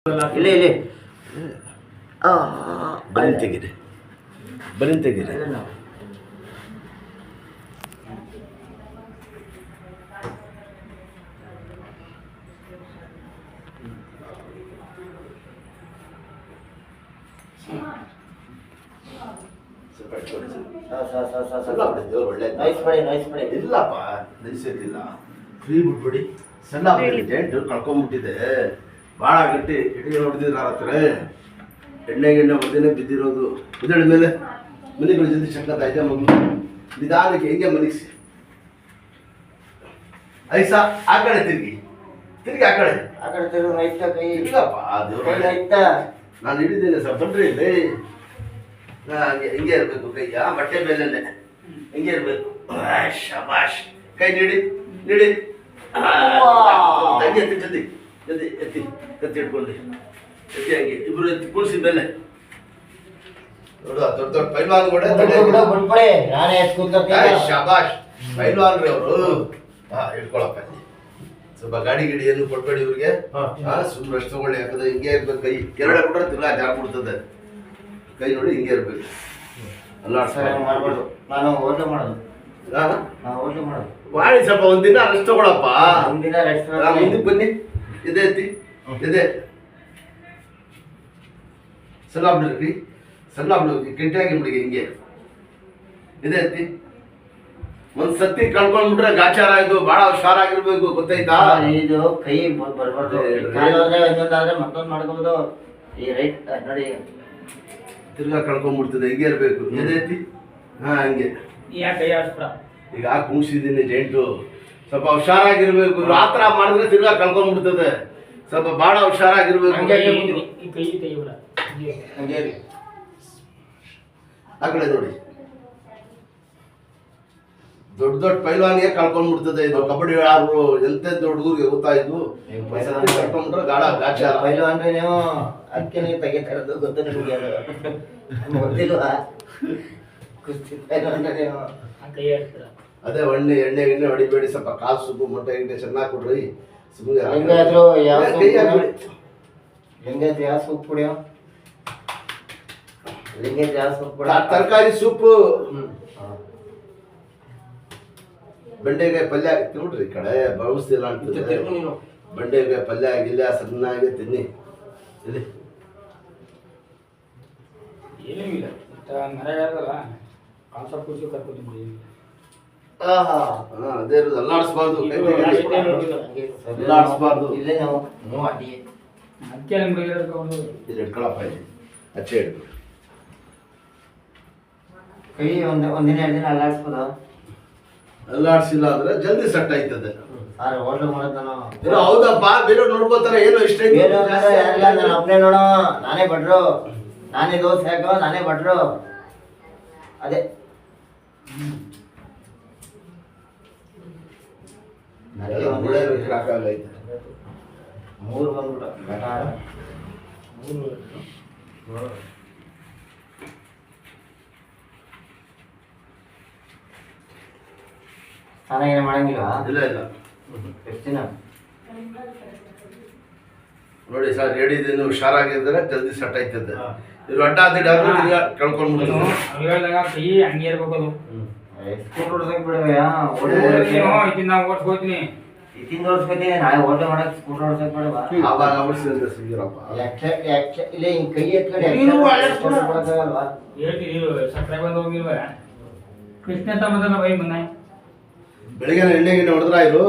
ಇಲ್ಲಿ ಇಲ್ಲಿ ಬರೀ ತೆಗೀರಿ ಬರೀ ತೆಗೀರಿ. ಇಲ್ಲಪ್ಪ ನೈಸೈತಿಲ್ಲ ಫ್ರೀ ಬಿಟ್ಬಿಡಿ. ಸಣ್ಣ ಜೆಂಟು ಕಳ್ಕೊಂಬಿಟ್ಟಿದೆ, ಭಾಳ ಗಟ್ಟಿ ಎಣ್ಣೆ ಹೊಡೆದಿದ್ರು ಹತ್ರ ಎಣ್ಣೆ ಹೊಡೆದೇ ಬಿದ್ದಿರೋದು. ಉದಳ ಮೇಲೆ ಮನೆಗಳು ಜಲ್ದಿ ಶಕ್ತಾಯ್ತೆ ಮಗು ನಿಧಾನಕ್ಕೆ ಹೆಂಗೆ ಮಲಗಿಸಿ. ಐಸ ಆ ಕಡೆ ತಿರುಗಿ ಆ ಕಡೆ ತಿರುಗಿ ಇಲ್ಲಪ್ಪ ನಾನು ಹಿಡಿದ್ದೇನೆ ಸರ್, ಬನ್ರಿ ಇಲ್ಲಿ. ಹಂಗೆ ಹಿಂಗೆ ಇರಬೇಕು, ಕೈಯ ಬಟ್ಟೆ ಮೇಲೆನೆ ಹಿಂಗೆ ಇರಬೇಕು. ಶಬಾಷ್, ಕೈ ನೀಡಿ ನೀಡಿ ಹಂಗೆ ಎತ್ತಿ ಜಲ್ದಿ ಜಲ್ದಿ ಎತ್ತಿ ಎತ್ತಿ ಇಟ್ಕೊಂಡು ಎತ್ತಿ ಹಂಗೆ ಇಬ್ರು ಎತ್ತಿ ಕುಣಿಸಿ ಮೇಲೆ ನೋಡು. ದೊಡ್ಡ ದೊಡ್ಡ ಪೈಲ್ವಾನ್ ಕೂಡ ಶಬಾಷ್ ಪೈಲ್ವಾನ್ರಿ ಅವರು. ಇಟ್ಕೊಳಪ್ಪ, ಸ್ವಲ್ಪ ಗಾಡಿ ಗಿಡಿ ಏನು ಕೊಡ್ಬೇಡಿ ಇವ್ರಿಗೆ. ಸುಮ್ಮನೆ ಅಷ್ಟು ತಗೊಳ್ಳಿ, ಯಾಕಂದ್ರೆ ಹಿಂಗೆ ಇರ್ಬೇಕು. ಕೈ ಕೆರಳೆ ಕೊಟ್ರೆ ತಿರ್ಗಾ ಜಾರ್ಬಿಡ್ತದೆ. ಕೈ ನೋಡಿ ಹಿಂಗೆ ಇರ್ಬೇಕು. ನಾನು ಊಟ ಮಾಡೋದು ಮಾಡಿ ಸ್ವಲ್ಪ ಒಂದಿನ ರೆಸ್ಟ್ ತಗೊಳಪ್ಪ. ಒಂದಿನ ರೆಸ್ಟ್ ಮುಂದಕ್ಕೆ ಬನ್ನಿ. ಇದೆ ಎತ್ತಿ ಇದೆ ಸಣ್ಣ ಬಿಡ್ರಿ, ಸಣ್ಣ ಬಿಡ್ರಿ, ಕೆಂಟಾಗಿ ಬಿಡಿಗೆ ಹಿಂಗೆ ಇದೆ ಎತ್ತಿ. ಒಂದ್ ಸತಿ ಕಳ್ಕೊಂಡ್ಬಿಟ್ರೆ ಗಾಚಾರ. ಇದು ಬಹಳ ಹುಷಾರಾಗಿರ್ಬೇಕು, ಗೊತ್ತಾಯ್ತಾ? ಇದು ಕೈ ಬರ್ಬಾರ್ದು, ಇನ್ನೊಂದಾದ್ರೆ ಮತ್ತೊಂದು ಮಾಡ್ಕೋಬಹುದು. ಈ ರೈಟ್ ನೋಡಿ ತಿರ್ಗಾ ಕಳ್ಕೊಂಡ್ಬಿಡ್ತದೆ, ಹಿಂಗೆ ಇರ್ಬೇಕು. ಎದೆತ್ತಿ ಹಂಗೆ. ಈಗ ಕುಂಸಿದ್ದೀನಿ ಜೆಂಟು, ಸ್ವಲ್ಪ ಹುಷಾರಾಗಿರ್ಬೇಕು. ಆ ಥರ ಮಾಡಿದ್ರೆ ತಿರ್ಗಾ ಕಳ್ಕೊಂಡ್ಬಿಡ್ತದೆ. ಸ್ವಲ್ಪ ಬಹಳ ಹುಷಾರಾಗಿರ್ಬೇಕು. ಆ ಕಡೆ ನೋಡಿ, ದೊಡ್ಡ ದೊಡ್ಡ ಪೈಲ್ವಾನಿಗೆ ಕಳ್ಕೊಂಡ್ಬಿಡ್ತದೆ ಇದು. ಕಬಡ್ಡಿ ಆಡ್ರು ಎಂತೆಂತ ಹುಡುಗರಿಗೆ ಗೊತ್ತಾಯ್ತು. ಕಳ್ಕೊಂಡ್ಬಿಟ್ರೆ ಗಾಚಾರ. ಪೈಲ್ವಾನ್ ನೀವು ಅದಕ್ಕೆ ನೀವು ತೆಗಿತಾ ಇರೋದು ಗೊತ್ತು ನಿಮಗೆ, ಗೊತ್ತಿಲ್ವಾ? ಕುಸ್ತಿ ಪೈಲ್ವಾನ್ ನೀವು ಅದೇ ಎಣ್ಣೆ ಹೊಡಿಬೇಡಿ. ಸ್ವಲ್ಪ ಕಾಲು ಸುಬ್ಬು ಮೊಟ್ಟೆ ಗಿಟ್ಟೆ ಚೆನ್ನಾಗಿ ಕೊಡ್ರಿ. ಹೆಂಗಾದ್ರು ಯಾವ ಸೂಪ್ ಕುಡಿಯೋ, ಯಾವ ಸೂಪ್ ಕುಡಿಯೋ, ತರಕಾರಿ ಸೂಪು, ಬೆಂಡೆಕಾಯಿ ಪಲ್ಯ ನೋಡ್ರಿ. ಈ ಕಡೆ ಬಳಸ್ತಿಲ್ಲ ಅಂತಂದ್ರೆ ಬೆಂಡೆಕಾಯಿ ಪಲ್ಯ ಆಗಿಲ್ಲ, ಸಣ್ಣಾಗಿ ತಿನ್ನಿ. ಇಲ್ಲಿ ಅದೇ ಇರೋದು. ಅಲ್ಲಾಡಿಸ್ಬಾರ್ದು, ಅಲ್ಲಾಡಿಸ್ಬಾರ್ದು. ಇಲ್ಲೇ ನಾವು ಇಲ್ಲಿ ಇಟ್ಕೊಳಪ್ಪ, ಇಲ್ಲಿ ಅಚ್ಚೆ ಇಡ್ಬೇಕು. ಕೈ ಒಂದಿನ 2 ದಿನ ಅಲ್ಲಾಡಿಸ್ಬೋದ? ಅಲ್ಲಾಡ್ಸಿಲ್ಲ ಅಂದ್ರೆ ಜಲ್ದಿ ಸೆಟ್ ಆಯ್ತದೆ. ಹೋಟೆಲ್ ಮಾಡೋದು ಹೌದಪ್ಪ, ಬೇರೆ ನೋಡ್ಕೋತಾರೆ. ಏನು ಇಷ್ಟ ನಾನು ಒಬ್ಬನೇ ನೋಡೋ, ನಾನೇ ಭಟ್ರು, ನಾನೇ ದೋಸೆ ಹಾಕೋ, ನಾನೇ ಭಟ್ರು. ಅದೇ ಮೂರು ಬಂದ್ಬಿಟ್ಟು ಚೆನ್ನಾಗೇನೆ ಮಾಡಂಗಿಲ್ವಾ? ಇಲ್ಲ ಇಲ್ಲ, ಎಷ್ಟು ದಿನ ನೋಡಿ ಸರ್, ಹೇಳಿದ್ದೀನಿ ಹುಷಾರಾಗಿದ್ರೆ ಜಲ್ದಿ ಸೆಟ್ ಆಯ್ತದೆ. ಇದು ಅಡ್ಡ ದಿಡ ಕಳ್ಕೊಂಡ್ಬಿಡ್ತದೆ. ಹಂಗೆ ಇರ್ಬೇಕು. ಸ್ಕೂಟರ್ ಹೊಡ್ಸಕ್ ಬಿಡವ್ಯಾ? ಓಡಿಸ್ಕೋತೀನಿ, ಇತ್ತಿಂದ ಓಡಿಸ್ಕೋತೀನಿ. ನಾಳೆ ಹೋಟೆಲ್ ಮಾಡಕ್ ಸ್ಕೂಟರ್ ಹೊಡ್ಸಕ್ ಬಿಡವಾ? ಆವಾಗ ಓಡಿಸಿದ್ರೆ ಸಿಗಿರಪ್ಪ. ಇಲ್ಲ ಹಿಂಗ್ ಕೈ ಎತ್ಕೊಂಡು ಅಲ್ವಾ? ಹೇಳ್ತೀನಿ, ಸಕ್ಕರೆ ಬಂದು ಹೋಗಿಲ್ವ? ಕೃಷ್ಣ ತಮ್ಮದಲ್ಲ ಬೈ ಮೊನ್ನೆ ಬೆಳಿಗ್ಗೆ ಎಣ್ಣೆ ಗಿಣ್ಣೆ ಹೊಡೆದ್ರ ಇದು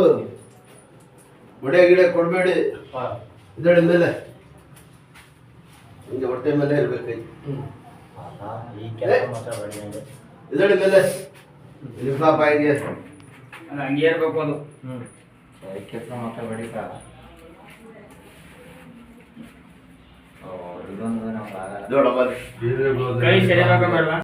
ಬಡೆ ಗಿಡ ಕೊಡಬೇಡಿ. ಇದರ ಮೇಲೆ ಹಿಂಗೆ ಹೊಟ್ಟೆ ಮೇಲೆ ಇರ್ಬೇಕು. ಇದರ ಮೇಲೆ ಇರ್ಲಪ್ಪ, ಹಿಂಗೆ ಅದು ಹಂಗೆ ಇರ್ಬೇಕು. ಅದು ಕೆಲಸ ಮಾತಾಡಬೇಡಿ ಸರ್. ಇದೊಂದು ನಮ್ಗೆ ಆಗಲ್ಲ. ನೋಡಪ್ಪ, ಕೈ ಸರಿ ಬೇಡವಾ?